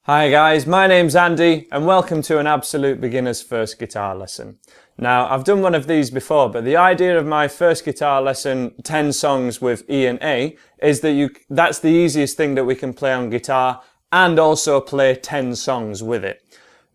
Hi guys, my name's Andy and welcome to an absolute beginner's first guitar lesson. Now I've done one of these before, but the idea of my first guitar lesson, 10 songs with E and A, is that that's the easiest thing that we can play on guitar and also play 10 songs with it.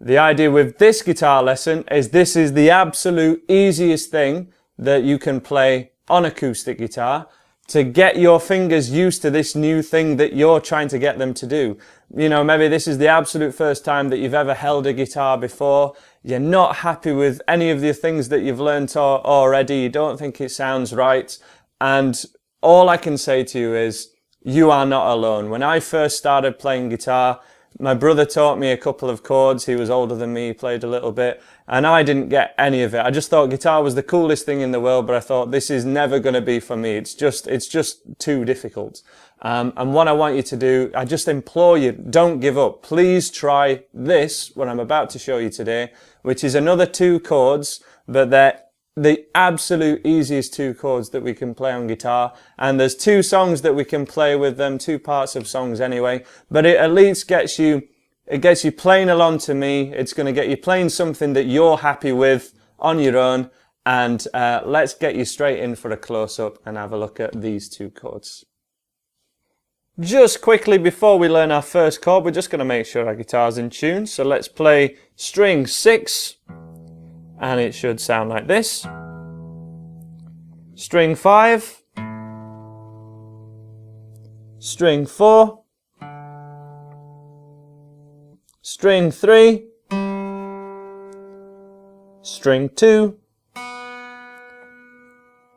The idea with this guitar lesson is this is the absolute easiest thing that you can play on acoustic guitar to get your fingers used to this new thing that you're trying to get them to do. You know, maybe this is the absolute first time that you've ever held a guitar before. You're not happy with any of the things that you've learnt already. You don't think it sounds right. And all I can say to you is, you are not alone. When I first started playing guitar, my brother taught me a couple of chords. He was older than me, he played a little bit, and I didn't get any of it. I just thought guitar was the coolest thing in the world, but I thought this is never going to be for me. It's just too difficult. And what I want you to do, I just implore you, don't give up. Please try this, what I'm about to show you today, which is another 2 chords, but they're the absolute easiest 2 chords that we can play on guitar, and there's 2 songs that we can play with them, 2 parts of songs anyway, but it at least gets you playing along to me. It's going to get you playing something that you're happy with on your own, and let's get you straight in for a close-up and have a look at these 2 chords. Just quickly before we learn our first chord, we're just going to make sure our guitar's in tune, so let's play string 6. And it should sound like this. String 5, string 4, string 3, string 2,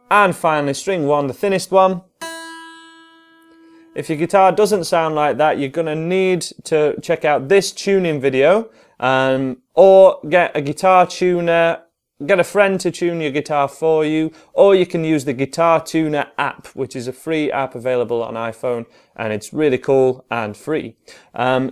and finally string 1, the thinnest one. If your guitar doesn't sound like that, you're going to need to check out this tuning video, or get a guitar tuner, get a friend to tune your guitar for you, or you can use the Guitar Tuner app, which is a free app available on iPhone, and it's really cool and free.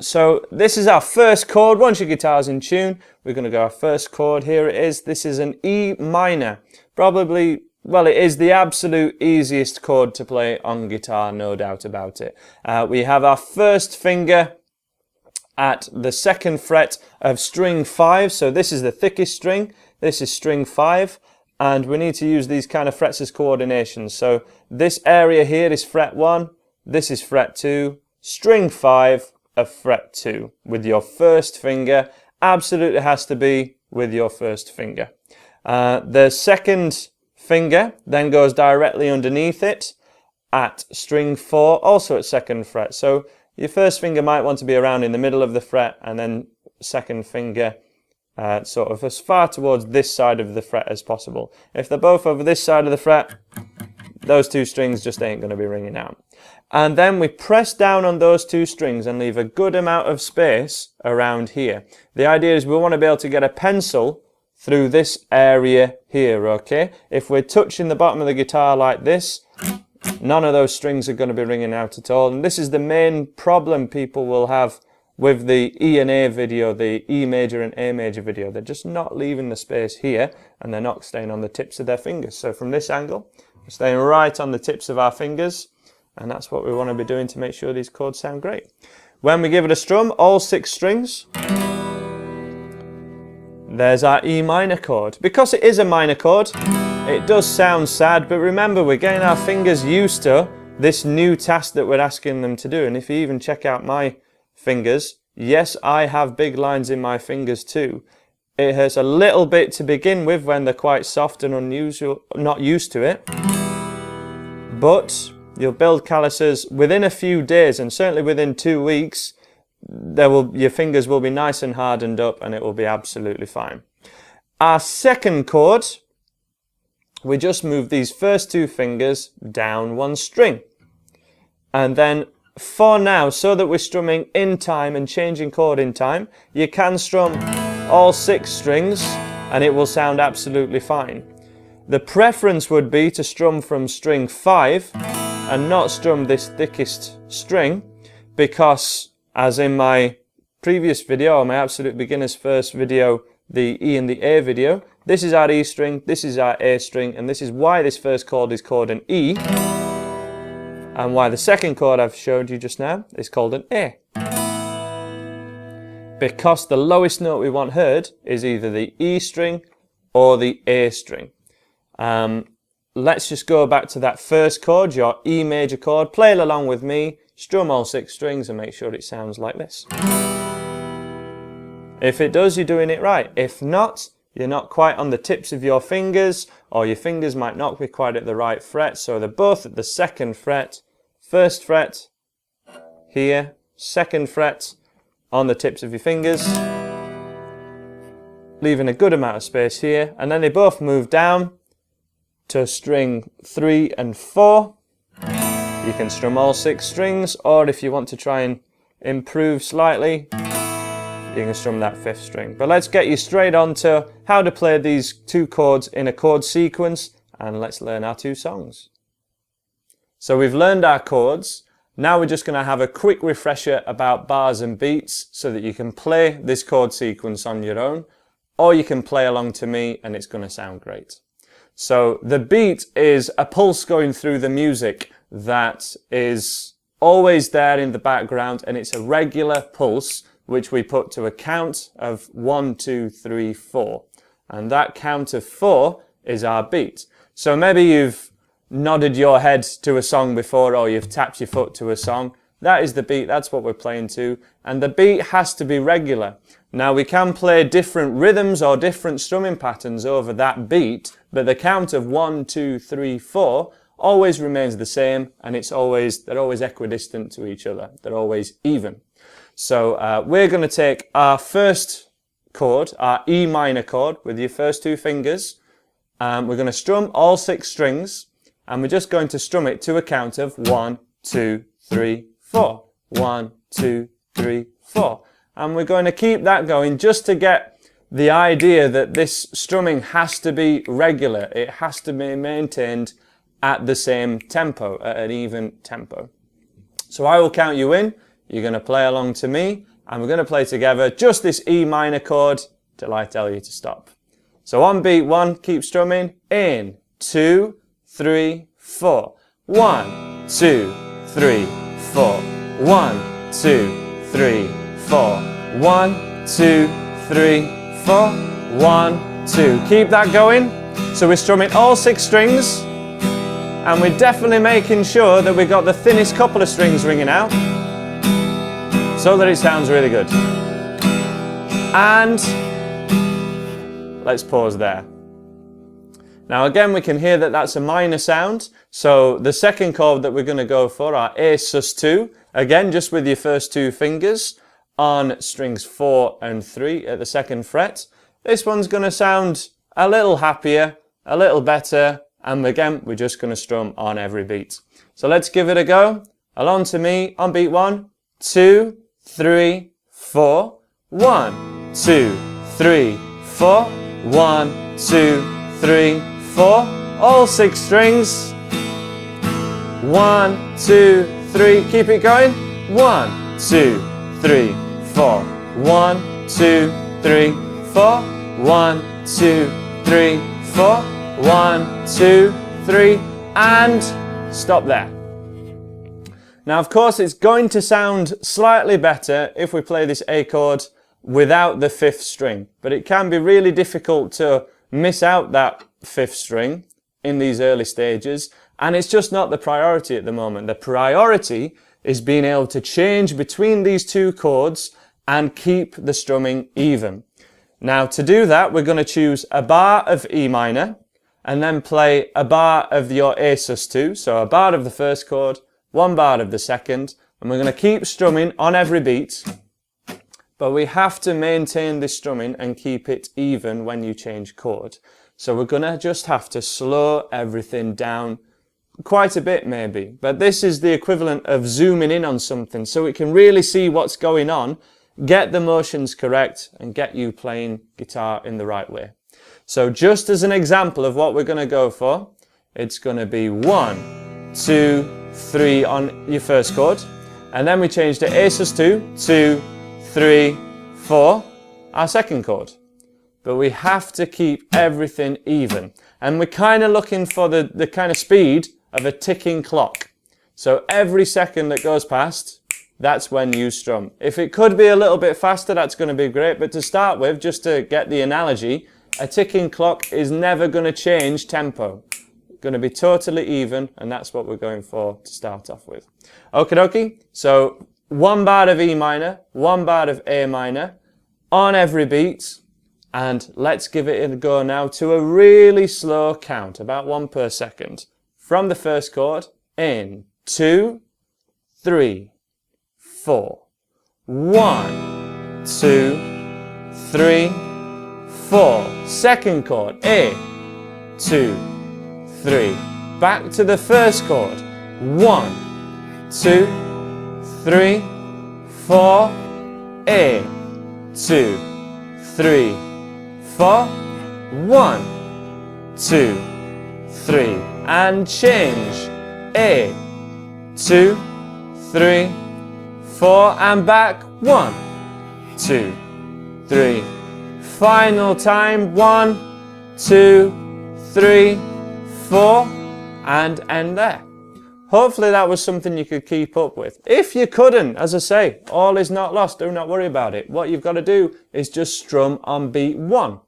So this is our first chord. Once your guitar's in tune, we're going to go our first chord. Here it is. This is an E minor. Probably, well, it is the absolute easiest chord to play on guitar, no doubt about it. We have our first finger at the 2nd fret of string 5, so this is the thickest string, this is string 5, and we need to use these kind of frets as coordination. So this area here is fret 1, this is fret 2, string 5 of fret 2 with your first finger. Absolutely has to be with your first finger. The 2nd finger then goes directly underneath it at string 4, also at 2nd fret. So your first finger might want to be around in the middle of the fret, and then 2nd finger sort of as far towards this side of the fret as possible. If they're both over this side of the fret, those 2 strings just ain't going to be ringing out. And then we press down on those 2 strings and leave a good amount of space around here. The idea is we want to be able to get a pencil through this area here, okay? If we're touching the bottom of the guitar like this, none of those strings are going to be ringing out at all. And this is the main problem people will have with the E and A video, the E major and A major video. They're just not leaving the space here, and they're not staying on the tips of their fingers. So from this angle, we're staying right on the tips of our fingers, and that's what we want to be doing to make sure these chords sound great. When we give it a strum, all 6 strings, there's our E minor chord. Because it is a minor chord, it does sound sad, but remember, we're getting our fingers used to this new task that we're asking them to do. And if you even check out my fingers, yes, I have big lines in my fingers too. It hurts a little bit to begin with when they're quite soft and unusual, not used to it. But you'll build calluses within a few days, and certainly within 2 weeks, your fingers will be nice and hardened up, and it will be absolutely fine. Our 2nd chord, we just move these first 2 fingers down 1 string. And then for now, so that we're strumming in time and changing chord in time, you can strum all 6 strings and it will sound absolutely fine. The preference would be to strum from string 5 and not strum this thickest string, because as in my previous video, or my absolute beginner's first video, the E and the A video, this is our E string, this is our A string, and this is why this first chord is called an E. and why the second chord I've showed you just now is called an A. because the lowest note we want heard is either the E string or the A string. Let's just go back to that first chord, your E major chord. Play it along with me, strum all 6 strings and make sure it sounds like this. If it does, you're doing it right. If not, you're not quite on the tips of your fingers, or your fingers might not be quite at the right fret. So they're both at the 2nd fret, 1st fret here, 2nd fret on the tips of your fingers, leaving a good amount of space here, and then they both move down to string 3 and 4. You can strum all 6 strings, or if you want to try and improve slightly, you can strum that 5th string. But let's get you straight on to how to play these 2 chords in a chord sequence, and let's learn our 2 songs. So we've learned our chords. Now we're just going to have a quick refresher about bars and beats so that you can play this chord sequence on your own, or you can play along to me and it's going to sound great. So the beat is a pulse going through the music that is always there in the background, and it's a regular pulse which we put to a count of 1, 2, 3, 4. And that count of 4 is our beat. So maybe you've nodded your head to a song before, or you've tapped your foot to a song. That is the beat, that's what we're playing to. And the beat has to be regular. Now we can play different rhythms or different strumming patterns over that beat, but the count of 1, 2, 3, 4 always remains the same, and they're always equidistant to each other. They're always even. So we're going to take our first chord, our E minor chord, with your first 2 fingers. We're going to strum all 6 strings, and we're just going to strum it to a count of 1, 2, 3, 4. 1, 2, 3, 4. And we're going to keep that going just to get the idea that this strumming has to be regular. It has to be maintained at the same tempo, at an even tempo. So I will count you in. You're going to play along to me, and we're going to play together just this E minor chord till I tell you to stop. So on beat 1, keep strumming. In, 2, 3, 4. 1, 2, 3, 4. 1, 2, 3, 4. 1, 2, 3, 4. 1, 2. Keep that going. So we're strumming all 6 strings, and we're definitely making sure that we got the thinnest couple of strings ringing out, so that it sounds really good. And let's pause there. Now again, we can hear that that's a minor sound. So the second chord that we're going to go for, our A sus2, again just with your first 2 fingers on strings 4 and 3 at the 2nd fret. This one's going to sound a little happier, a little better, and again we're just going to strum on every beat. So let's give it a go. Along to me on beat 1, 2, 3, 4. 1, 2, 3, 4. 1, 2, 3, 4. All 6 strings. 1, 2, 3. Keep it going. 1, 2, 3, 4. 1, 2, 3, 4. 1, 2, 3, 4. 1, 2, 3, and stop there. Now of course it's going to sound slightly better if we play this A chord without the 5th string, but it can be really difficult to miss out that 5th string in these early stages, and it's just not the priority at the moment. The priority is being able to change between these 2 chords and keep the strumming even. Now to do that, we're going to choose a bar of E minor and then play a bar of your A sus2, so a bar of the first chord, 1 bar of the second, and we're going to keep strumming on every beat, but we have to maintain this strumming and keep it even when you change chord. So we're going to just have to slow everything down quite a bit maybe, but this is the equivalent of zooming in on something so we can really see what's going on, get the motions correct, and get you playing guitar in the right way. So just as an example of what we're going to go for, it's going to be 1, 2, 3 on your first chord, and then we change to A sus2, 2, 3, 4, our second chord. But we have to keep everything even, and we're kind of looking for the kind of speed of a ticking clock. So every second that goes past, that's when you strum. If it could be a little bit faster, that's going to be great. But to start with, just to get the analogy, a ticking clock is never going to change tempo. Going to be totally even, and that's what we're going for to start off with. Okie dokie. So 1 bar of E minor, 1 bar of A minor on every beat. And let's give it a go now to a really slow count, about 1 per second. From the first chord, in 2, 3, 4. 1, 2, 3, 4. Second chord, A, 2, 3. Back to the first chord. 1, 2, 3, 4. A, 2, 3, 4. 1, 2, 3. And change. A, 2, 3, 4. And back. 1, 2, 3. Final time. 1, 2, 3, 4. And end there. Hopefully that was something you could keep up with. If you couldn't, as I say, all is not lost. Do not worry about it. What you've got to do is just strum on beat 1.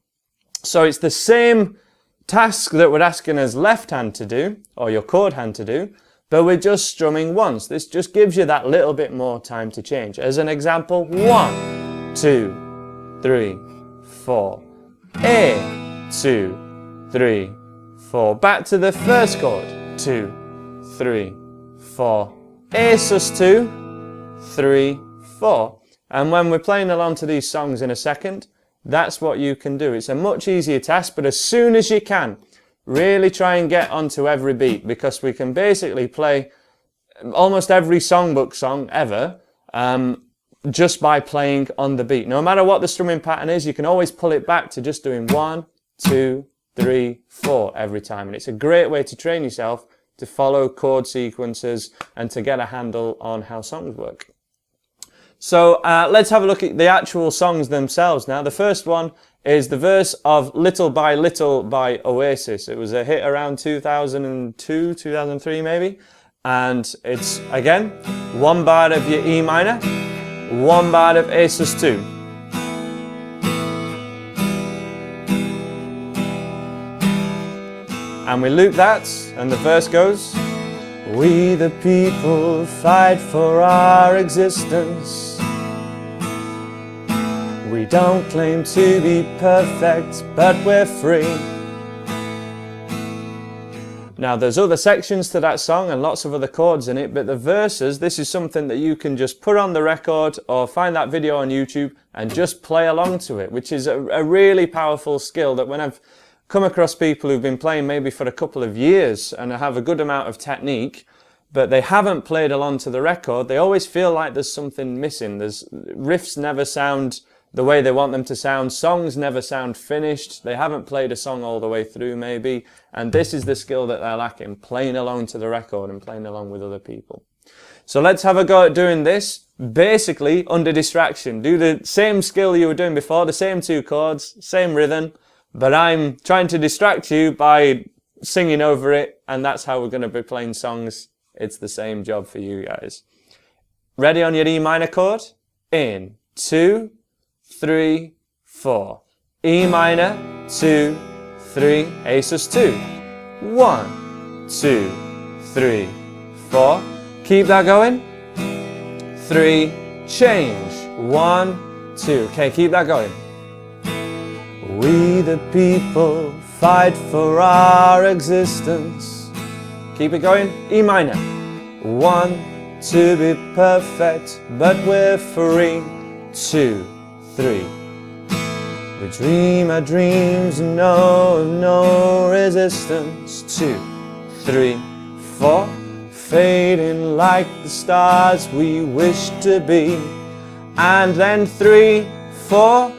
So it's the same task that we're asking us left hand to do, or your chord hand to do, but we're just strumming once. This just gives you that little bit more time to change. As an example, 1, 2, 3, 4. A, 2, 3, 4. Back to the first chord. 2, 3, 4. A sus 2, 3, 4. And when we're playing along to these songs in a second, that's what you can do. It's a much easier task, but as soon as you can, really try and get onto every beat, because we can basically play almost every songbook song ever just by playing on the beat. No matter what the strumming pattern is, you can always pull it back to just doing 1, 2, 3, 4 every time. And it's a great way to train yourself to follow chord sequences and to get a handle on how songs work. So let's have a look at the actual songs themselves now. The first one is the verse of Little by Oasis. It was a hit around 2002, 2003 maybe. And it's, again, 1 bar of your E minor, 1 bar of A sus 2. And we loop that, and the verse goes, we the people fight for our existence. We don't claim to be perfect, but we're free. Now there's other sections to that song and lots of other chords in it, but the verses, this is something that you can just put on the record or find that video on YouTube and just play along to it, which is a really powerful skill that when I've come across people who've been playing maybe for a couple of years and have a good amount of technique, but they haven't played along to the record, they always feel like there's something missing. Riffs never sound the way they want them to sound, songs never sound finished, they haven't played a song all the way through maybe, and this is the skill that they're lacking, playing along to the record and playing along with other people. So let's have a go at doing this, basically under distraction. Do the same skill you were doing before, the same 2 chords, same rhythm, but I'm trying to distract you by singing over it, and that's how we're going to be playing songs. It's the same job for you guys. Ready on your E minor chord? In 2, 3, 4. E minor, 2, 3, A sus 2. 1, 2, 3, 4. Keep that going. 3, change. 1, 2. Okay, keep that going. We the people fight for our existence. Keep it going. E minor. 1, to be perfect, but we're free. 2, 3. We dream our dreams and know no resistance. 2, 3, 4. Fading like the stars we wish to be. And then 3, 4.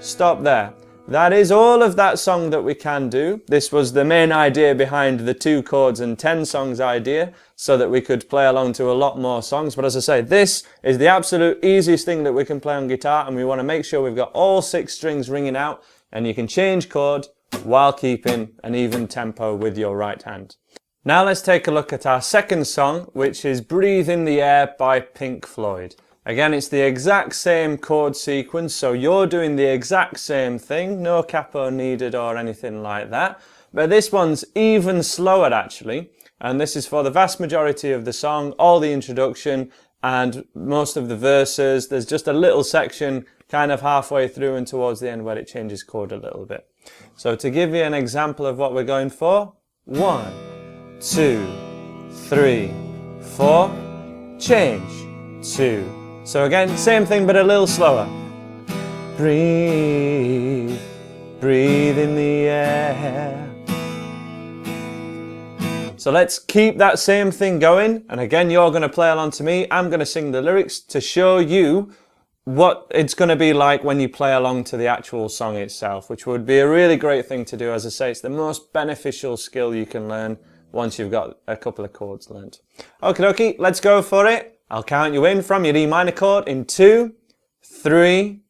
Stop there. That is all of that song that we can do. This was the main idea behind the 2 chords and 10 songs idea, so that we could play along to a lot more songs. But as I say, this is the absolute easiest thing that we can play on guitar, and we want to make sure we've got all 6 strings ringing out, and you can change chord while keeping an even tempo with your right hand. Now let's take a look at our second song, which is Breathe in the Air by Pink Floyd. Again, it's the exact same chord sequence, so you're doing the exact same thing, no capo needed or anything like that. But this one's even slower actually, and this is for the vast majority of the song, all the introduction and most of the verses. There's just a little section kind of halfway through and towards the end where it changes chord a little bit. So to give you an example of what we're going for, 1, 2, 3, 4, change, 2. So again, same thing but a little slower. Breathe, breathe in the air. So let's keep that same thing going, and again you're going to play along to me. I'm going to sing the lyrics to show you what it's going to be like when you play along to the actual song itself, which would be a really great thing to do. As I say, it's the most beneficial skill you can learn once you've got a couple of chords learned. Okie dokie, let's go for it. I'll count you in from your E minor chord in 2, 3,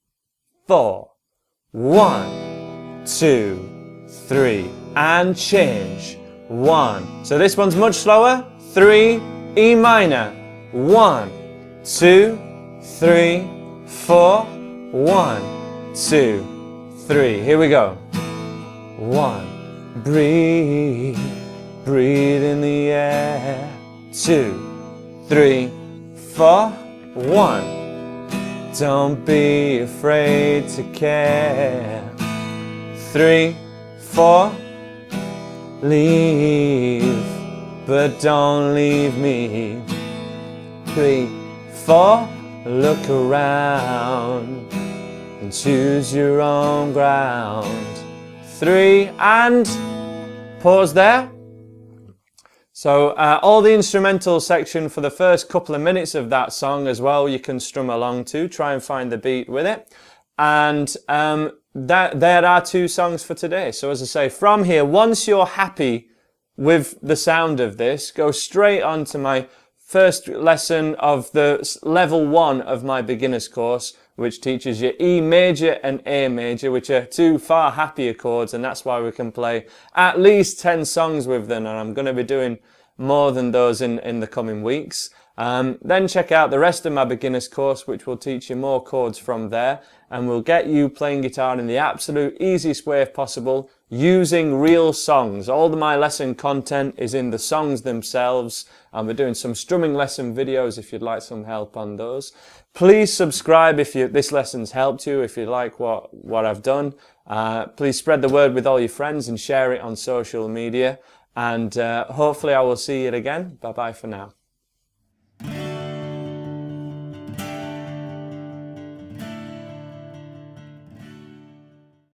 4. 1, 2, 3, and change. 1. So this one's much slower. 3, E minor. 1, 2, 3, 4. 1, 2, 3. Here we go. 1. Breathe, breathe in the air. 2, 3, 4. 1. Don't be afraid to care. 3, 4. Leave, but don't leave me. 3, 4. Look around and choose your own ground. 3, and pause there. So all the instrumental section for the first couple of minutes of that song as well, you can strum along to, try and find the beat with it. And there are 2 songs for today. So as I say, from here, once you're happy with the sound of this, go straight on to my first lesson of the level 1 of my beginner's course, which teaches you E major and A major, which are 2 far happier chords, and that's why we can play at least 10 songs with them, and I'm going to be doing more than those in the coming weeks. Then check out the rest of my beginner's course, which will teach you more chords from there, and will get you playing guitar in the absolute easiest way possible, using real songs. All of my lesson content is in the songs themselves, and we're doing some strumming lesson videos if you'd like some help on those. Please subscribe if this lesson's helped you, if you like what I've done. Please spread the word with all your friends and share it on social media, and hopefully I will see you again. Bye bye for now.